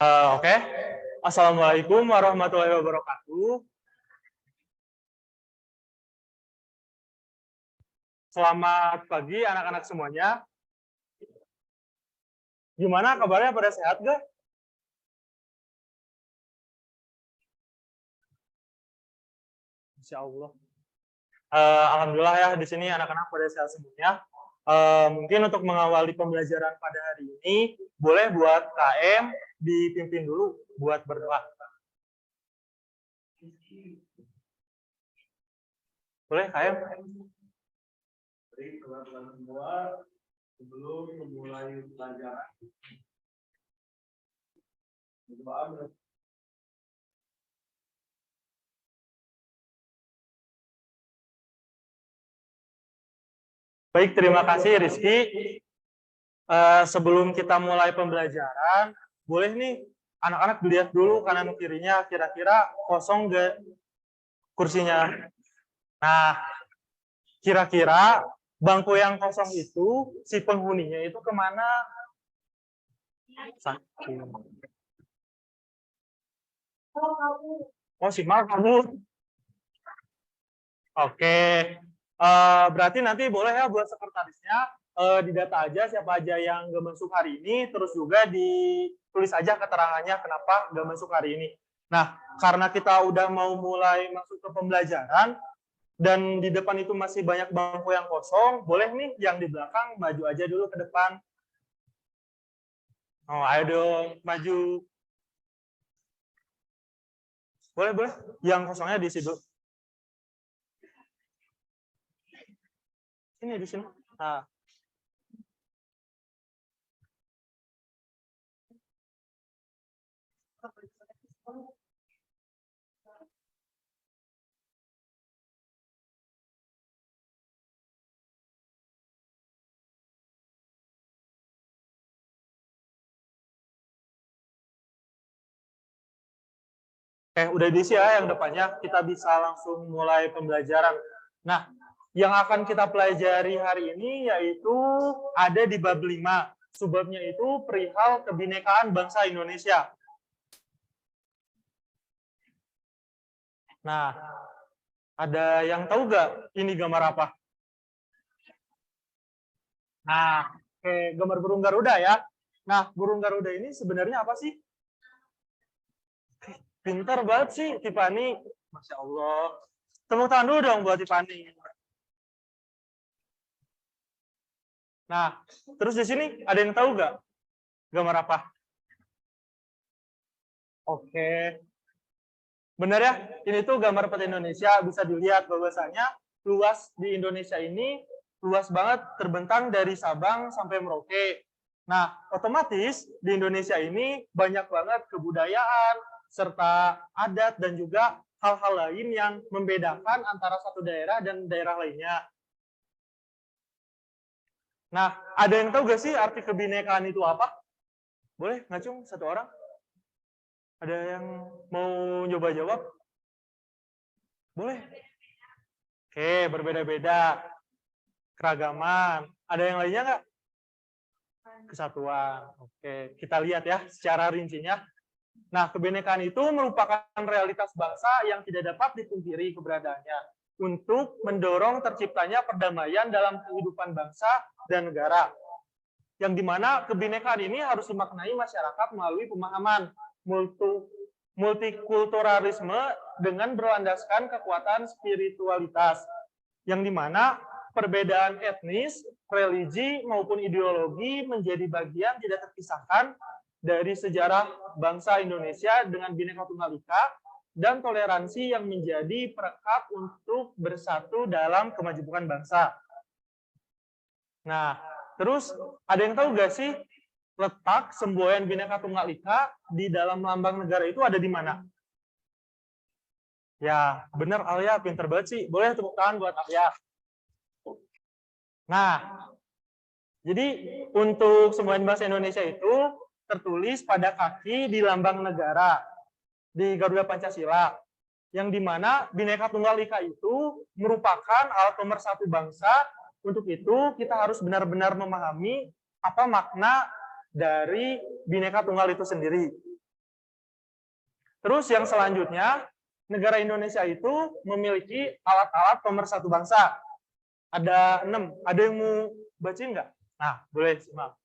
Oke. Assalamualaikum warahmatullahi wabarakatuh. Selamat pagi anak-anak semuanya. Gimana kabarnya, pada sehat gak? Insya Allah. Alhamdulillah ya, di sini anak-anak pada sehat semuanya. Mungkin untuk mengawali pembelajaran pada hari ini, boleh buat KM dipimpin dulu buat berdoa. Boleh KM? Baik, teman-teman semua, sebelum memulai pelajaran, berdoa. Baik, terima kasih Rizky. Sebelum kita mulai pembelajaran, boleh nih anak-anak dilihat dulu kanan kirinya, kira-kira kosong gak kursinya. Nah, kira-kira bangku yang kosong itu, si penghuninya itu kemana? Oh, si Mal kamu. Oke. Berarti nanti boleh ya buat sekretarisnya didata aja siapa aja yang gak masuk hari ini, terus juga ditulis aja keterangannya kenapa gak masuk hari ini. Nah, karena kita udah mau mulai masuk ke pembelajaran, dan di depan itu masih banyak bangku yang kosong, boleh nih yang di belakang maju aja dulu ke depan. Oh, ayo dong, maju. Boleh, boleh. Yang kosongnya di situ. Ini di sini. Nah. Udah diisi ya yang depannya, kita bisa langsung mulai pembelajaran. Nah, yang akan kita pelajari hari ini yaitu ada di bab 5. Subbabnya itu perihal kebinekaan bangsa Indonesia. Nah, ada yang tahu nggak ini gambar apa? Nah, gambar burung Garuda ya. Nah, burung Garuda ini sebenarnya apa sih? Pintar banget sih, Tiffany. Masya Allah. Tepuk tangan dulu dong buat Tiffany. Nah, terus di sini ada yang tahu nggak gambar apa? Oke. Benar ya, ini tuh gambar peta Indonesia. Bisa dilihat bahwasanya luas di Indonesia ini luas banget, terbentang dari Sabang sampai Merauke. Nah, otomatis di Indonesia ini banyak banget kebudayaan, serta adat, dan juga hal-hal lain yang membedakan antara satu daerah dan daerah lainnya. Nah, ada yang tahu gak sih arti kebinekaan itu apa? Boleh, ngacung satu orang? Ada yang mau nyoba jawab? Boleh. Oke, berbeda-beda. Keragaman. Ada yang lainnya nggak? Kesatuan. Oke, kita lihat ya secara rincinya. Nah, kebinekaan itu merupakan realitas bangsa yang tidak dapat dipungkiri keberadaannya untuk mendorong terciptanya perdamaian dalam kehidupan bangsa dan negara. Yang dimana kebinekaan ini harus dimaknai masyarakat melalui pemahaman multikulturalisme dengan berlandaskan kekuatan spiritualitas, yang dimana perbedaan etnis, religi, maupun ideologi menjadi bagian tidak terpisahkan dari sejarah bangsa Indonesia dengan Bhinneka Tunggal Ika dan toleransi yang menjadi perekat untuk bersatu dalam kemajuan bangsa. Nah, terus ada yang tahu nggak sih letak semboyan Bhinneka Tunggal Ika di dalam lambang negara itu ada di mana? Ya, benar Alia, pinter banget sih. Boleh tepuk tangan buat Alia. Nah, jadi untuk semboyan bahasa Indonesia itu tertulis pada kaki di lambang negara di Garuda Pancasila, yang dimana Bhinneka Tunggal Ika itu merupakan alat pemersatu bangsa. Untuk itu kita harus benar-benar memahami apa makna dari Bhinneka Tunggal itu sendiri. Terus yang selanjutnya, negara Indonesia itu memiliki alat-alat pemersatu bangsa. Ada 6. Ada yang mau bacain nggak? Nah, boleh simak.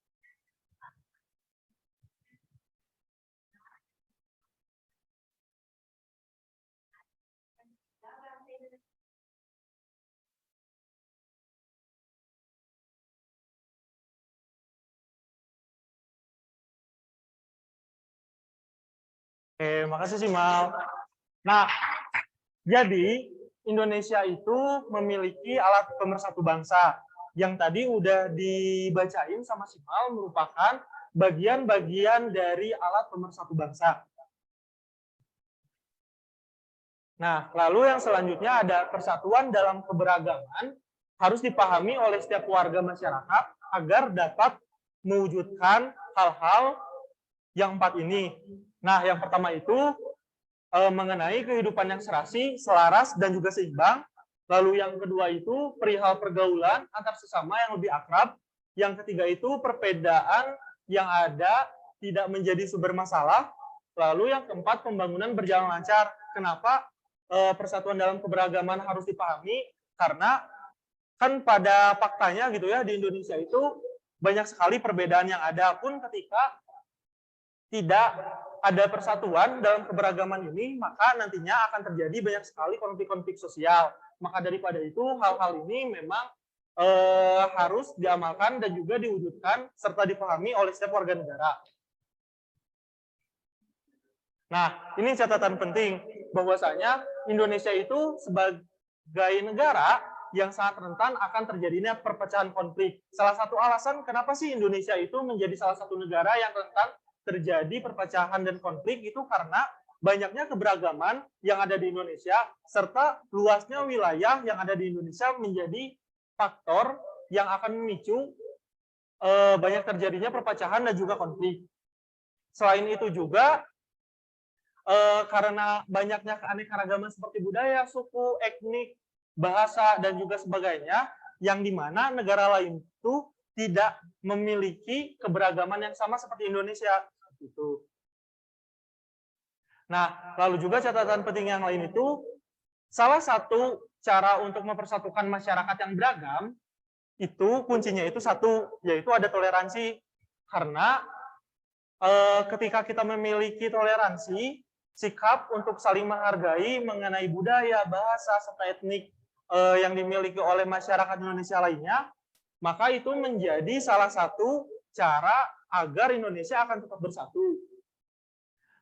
Oke, makasih Simal. Nah, jadi Indonesia itu memiliki alat pemersatu bangsa. Yang tadi udah dibacain sama Simal merupakan bagian-bagian dari alat pemersatu bangsa. Nah, lalu yang selanjutnya ada persatuan dalam keberagaman harus dipahami oleh setiap warga masyarakat agar dapat mewujudkan hal-hal yang 4 ini. Nah, yang pertama itu mengenai kehidupan yang serasi, selaras, dan juga seimbang. Lalu yang kedua itu perihal pergaulan antar sesama yang lebih akrab. Yang ketiga itu perbedaan yang ada tidak menjadi sumber masalah. Lalu yang keempat pembangunan berjalan lancar. Kenapa persatuan dalam keberagaman harus dipahami? Karena kan pada faktanya gitu ya, di Indonesia itu banyak sekali perbedaan yang ada, pun ketika tidak ada persatuan dalam keberagaman ini, maka nantinya akan terjadi banyak sekali konflik-konflik sosial. Maka daripada itu, hal-hal ini memang harus diamalkan dan juga diwujudkan serta dipahami oleh setiap warga negara. Nah, ini catatan penting bahwasanya Indonesia itu sebagai negara yang sangat rentan akan terjadinya perpecahan konflik. Salah satu alasan kenapa sih Indonesia itu menjadi salah satu negara yang rentan terjadi perpecahan dan konflik itu karena banyaknya keberagaman yang ada di Indonesia serta luasnya wilayah yang ada di Indonesia menjadi faktor yang akan memicu banyak terjadinya perpecahan dan juga konflik. Selain itu juga karena banyaknya keanekaragaman seperti budaya, suku, etnik, bahasa, dan juga sebagainya, yang dimana negara lain itu tidak memiliki keberagaman yang sama seperti Indonesia. Itu. Nah, lalu juga catatan penting yang lain itu, salah satu cara untuk mempersatukan masyarakat yang beragam, itu kuncinya itu satu, yaitu ada toleransi. Karena ketika kita memiliki toleransi, sikap untuk saling menghargai mengenai budaya, bahasa, serta etnik yang dimiliki oleh masyarakat Indonesia lainnya, maka itu menjadi salah satu cara agar Indonesia akan tetap bersatu.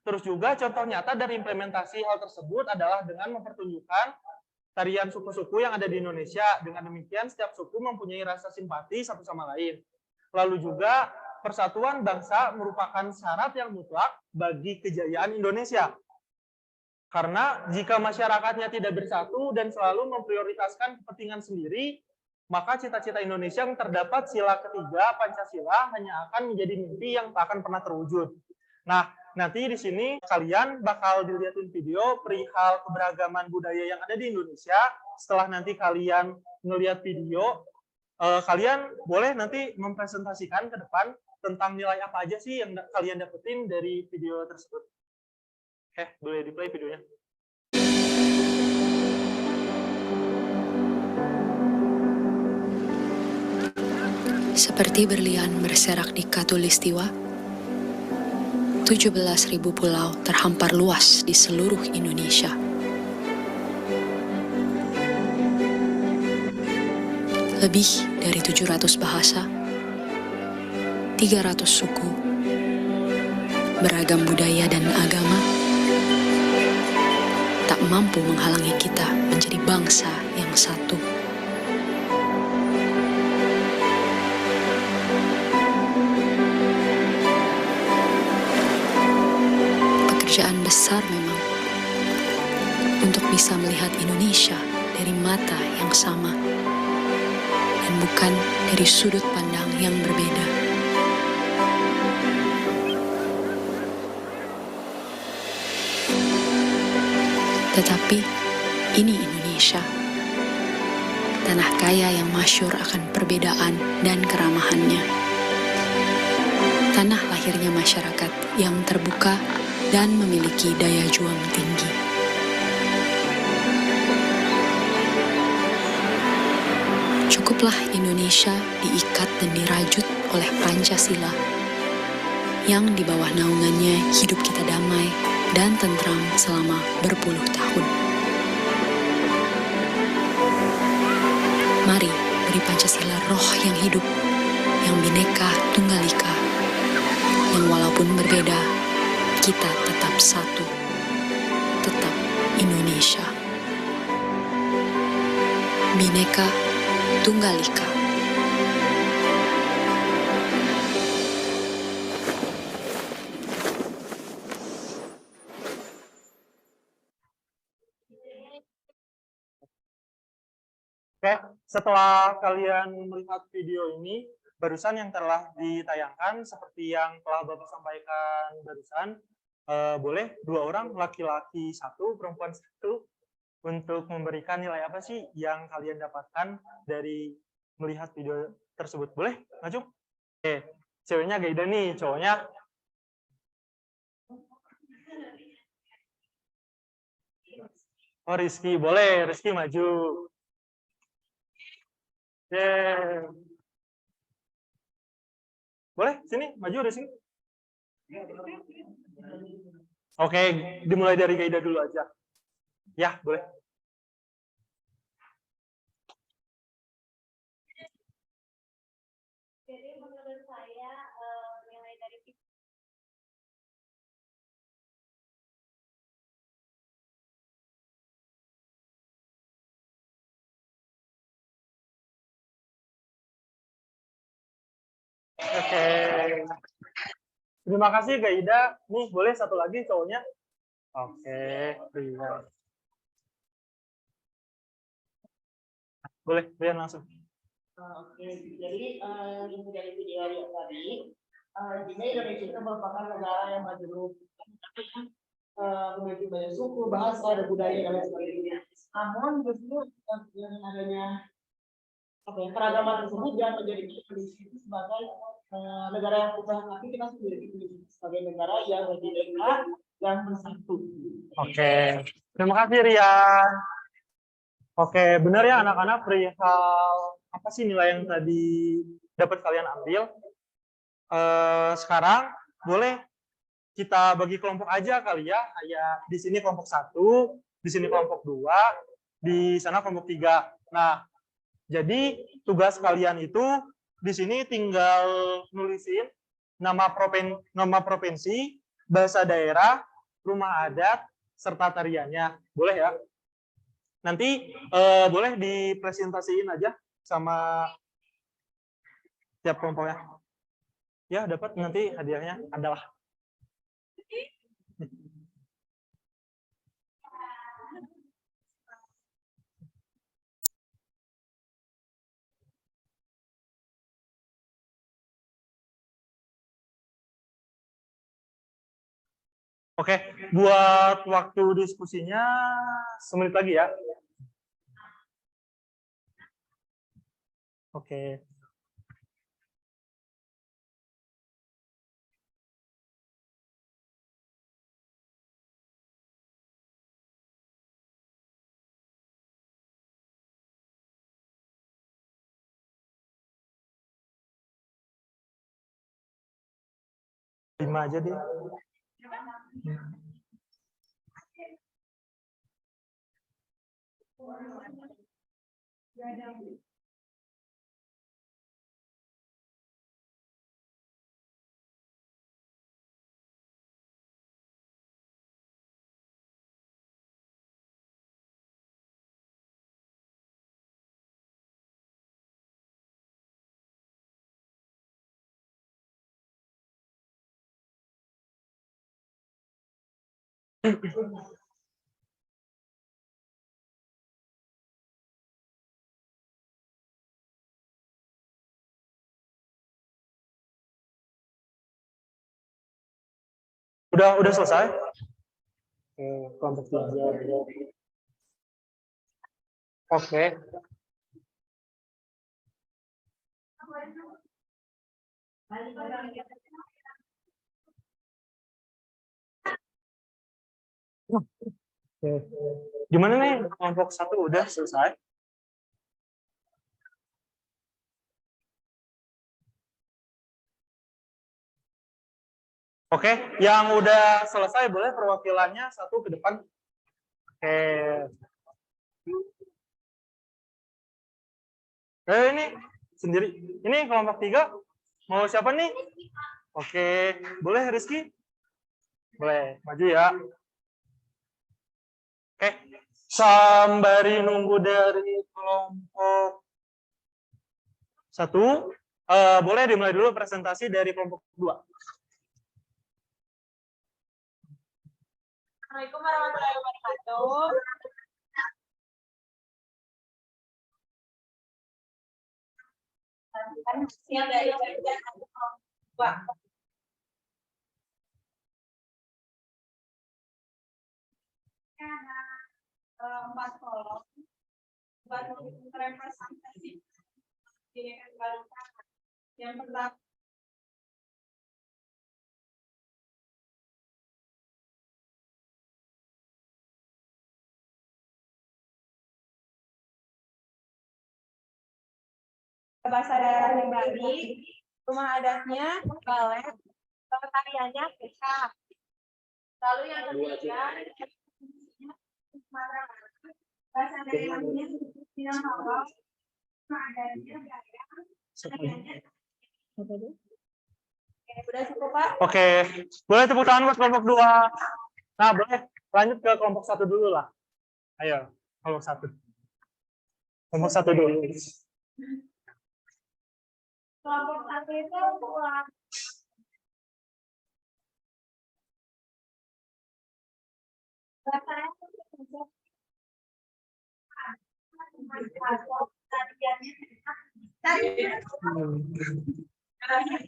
Terus juga contoh nyata dari implementasi hal tersebut adalah dengan mempertunjukkan tarian suku-suku yang ada di Indonesia. Dengan demikian, setiap suku mempunyai rasa simpati satu sama lain. Lalu juga persatuan bangsa merupakan syarat yang mutlak bagi kejayaan Indonesia. Karena jika masyarakatnya tidak bersatu dan selalu memprioritaskan kepentingan sendiri, maka cita-cita Indonesia yang terdapat sila ketiga Pancasila hanya akan menjadi mimpi yang tak akan pernah terwujud. Nah, nanti di sini kalian bakal dilihatin video perihal keberagaman budaya yang ada di Indonesia. Setelah nanti kalian ngelihat video, kalian boleh nanti mempresentasikan ke depan tentang nilai apa aja sih yang kalian dapetin dari video tersebut. Boleh di-play videonya. Seperti berlian berserak di Katulistiwa, 17.000 pulau terhampar luas di seluruh Indonesia. Lebih dari 700 bahasa, 300 suku, beragam budaya dan agama, tak mampu menghalangi kita menjadi bangsa yang satu. Pekerjaan besar memang untuk bisa melihat Indonesia dari mata yang sama dan bukan dari sudut pandang yang berbeda. Tetapi ini Indonesia, tanah kaya yang masyhur akan perbedaan dan keramahannya. Tanah lahirnya masyarakat yang terbuka dan memiliki daya juang tinggi. Cukuplah Indonesia diikat dan dirajut oleh Pancasila, yang di bawah naungannya hidup kita damai dan tentram selama berpuluh tahun. Mari beri Pancasila roh yang hidup, yang bineka tunggal ika, yang walaupun berbeda, kita tetap satu, tetap Indonesia. Bineka Tunggal Ika. Oke, setelah kalian melihat video ini, barusan yang telah ditayangkan, seperti yang telah Bapak sampaikan barusan, boleh 2 orang, laki-laki 1, perempuan 1, untuk memberikan nilai apa sih yang kalian dapatkan dari melihat video tersebut. Boleh? Maju. Oke, ceweknya Gaida nih, cowoknya. Oh, Rizky. Boleh, Rizky maju. Yeay. Boleh, sini, maju Rizky. Oke, dimulai dari Gaida dulu aja. Ya, boleh. Jadi menurut saya nilai dari Oke. Terima kasih Gaida. Nih, boleh satu lagi cowoknya. Oke, Rian. Boleh, Rian langsung. Oke, jadi dari video yang tadi, intinya Indonesia itu merupakan negara yang maju, memiliki banyak suku, bahasa, dan budaya dan lain sebagainya. Namun justru dengan adanya keragaman tersebut jangan menjadi Indonesia itu sebagai negara yang utuh, tapi kita sendiri sebagai negara yang berdeka dan bersatu. Oke, terima kasih Rian. Oke, benar ya anak-anak, perihal apa sih nilai yang tadi dapat kalian ambil? Sekarang boleh kita bagi kelompok aja kali ya, kayak di sini kelompok 1, di sini kelompok 2, di sana kelompok 3. Nah, jadi tugas kalian itu di sini tinggal nulisin nama provinsi, bahasa daerah, rumah adat, serta tariannya. Boleh ya? Nanti boleh dipresentasiin aja sama tiap kelompoknya. Ya, dapat nanti hadiahnya adalah. Oke, buat waktu diskusinya 1 menit lagi ya. Oke. Lima aja deh. Udah selesai? Kelompok 3. Oke. Oke. Gimana nih kelompok 1 udah selesai? Oke, yang udah selesai boleh perwakilannya satu ke depan. Oke. Ini sendiri. Ini kelompok 3. Mau siapa nih? Oke, boleh Rizky? Boleh, maju ya. Oke, sembari nunggu dari kelompok 1, boleh dimulai dulu presentasi dari kelompok 2. Assalamualaikum warahmatullahi wabarakatuh. Siap dari Pak. Ada 4 kolom. Buat representasi yang pertama bahasa daerah yang Bali, rumah adatnya Balet, tariannya Peka. Lalu yang ketiga bahasa daerahnya Minangkabau, rumah adatnya Gaya. Udah cukup Pak? Oke, boleh tepuk tangan buat kelompok 2. Nah, boleh lanjut ke kelompok 1 dulu lah. Ayo, kelompok 1. Kelompok 1 dulu. Kelompok 1 itu buat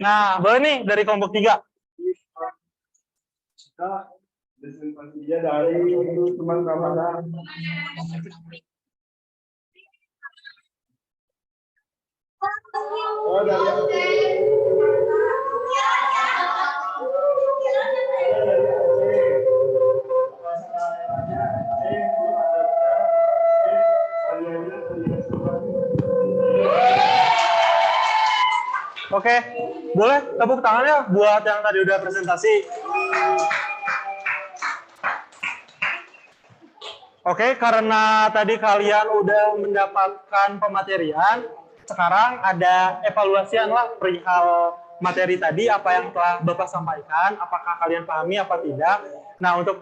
Nah, boleh nih dari kelompok 3. Kita presentasinya dari teman Ramadan. Oh, Oke, boleh tepuk tangannya buat yang tadi udah presentasi. Oke, karena tadi kalian udah mendapatkan pematerian, sekarang ada evaluasian lah perihal materi tadi, apa yang telah Bapak sampaikan, apakah kalian pahami apa tidak. Nah, untuk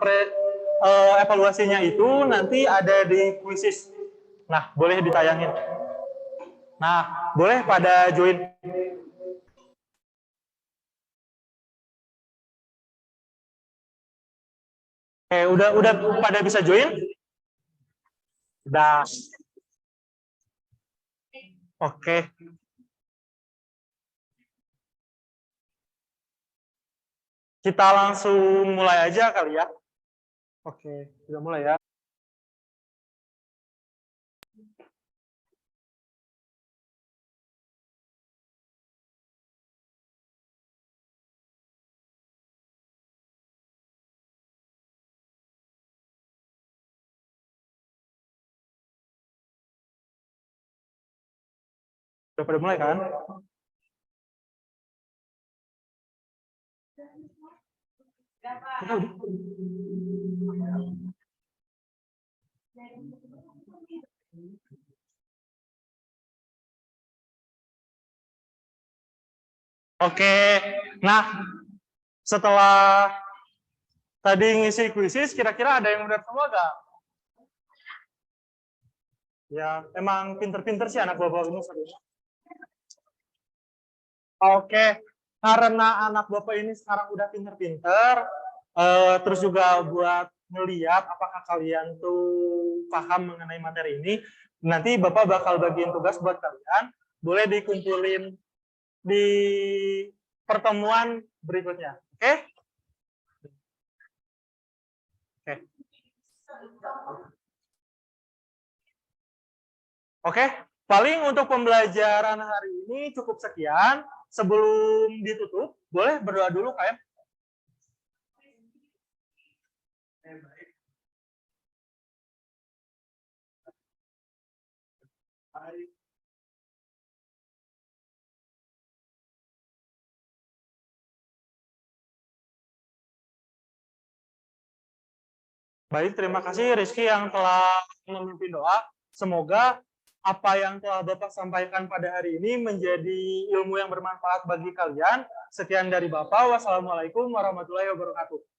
evaluasinya itu nanti ada di quizzes. Nah, boleh ditayangin. Nah, boleh pada join. Udah pada bisa join? Udah. Oke. Kita langsung mulai aja kali ya. Oke, kita mulai ya. Udah pada mulai kan? Oke, nah setelah tadi ngisi kuisis, kira-kira ada yang udah semua gak? Ya, emang pinter-pinter sih anak bapak ini. Oke, karena anak bapak ini sekarang udah pinter-pinter, terus juga buat melihat apakah kalian tuh paham mengenai materi ini, nanti bapak bakal bagiin tugas buat kalian, boleh dikumpulin di pertemuan berikutnya, oke? Oke, paling untuk pembelajaran hari ini cukup sekian. Sebelum ditutup, boleh berdoa dulu, KM? Baik, terima kasih Rizky yang telah memimpin doa. Semoga apa yang telah Bapak sampaikan pada hari ini menjadi ilmu yang bermanfaat bagi kalian. Sekian dari Bapak. Wassalamualaikum warahmatullahi wabarakatuh.